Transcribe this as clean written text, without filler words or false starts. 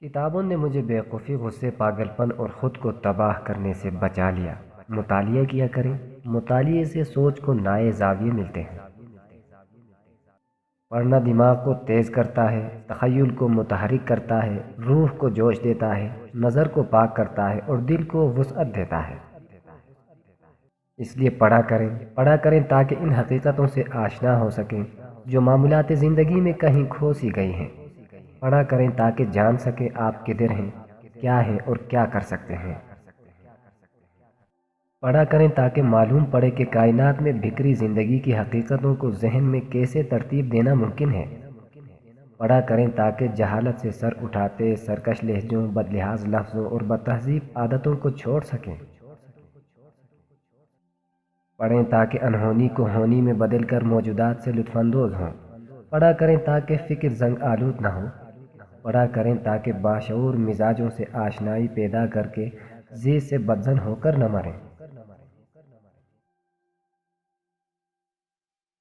کتابوں نے مجھے بیوقوفی، غصے، پاگل پن اور خود کو تباہ کرنے سے بچا لیا۔ مطالعہ کیا کریں۔ مطالعے سے سوچ کو نئے زاویے ملتے ہیں۔ پڑھنا دماغ کو تیز کرتا ہے، تخیل کو متحرک کرتا ہے، روح کو جوش دیتا ہے، نظر کو پاک کرتا ہے اور دل کو وسعت دیتا ہے۔ اس لیے پڑھا کریں تاکہ ان حقیقتوں سے آشنا ہو سکیں جو معمولات زندگی میں کہیں کھو سی گئی ہیں۔ پڑھا کریں تاکہ جان سکیں آپ کدھر ہیں، کیا ہیں اور کیا کر سکتے ہیں۔ پڑھا کریں تاکہ معلوم پڑے کہ کائنات میں بکھری زندگی کی حقیقتوں کو ذہن میں کیسے ترتیب دینا ممکن ہے۔ پڑھا کریں تاکہ جہالت سے سر اٹھاتے سرکش لہجوں، بدلحاظ لفظوں اور بدتہذیب عادتوں کو چھوڑ سکیں۔ پڑھیں تاکہ انہونی کو ہونی میں بدل کر موجودات سے لطف اندوز ہوں۔ پڑھا کریں تاکہ فکر زنگ آلود نہ ہو۔ پڑھا کریں تاکہ باشعور مزاجوں سے آشنائی پیدا کر کے ذی سے بدظن ہو کر نہ مریں۔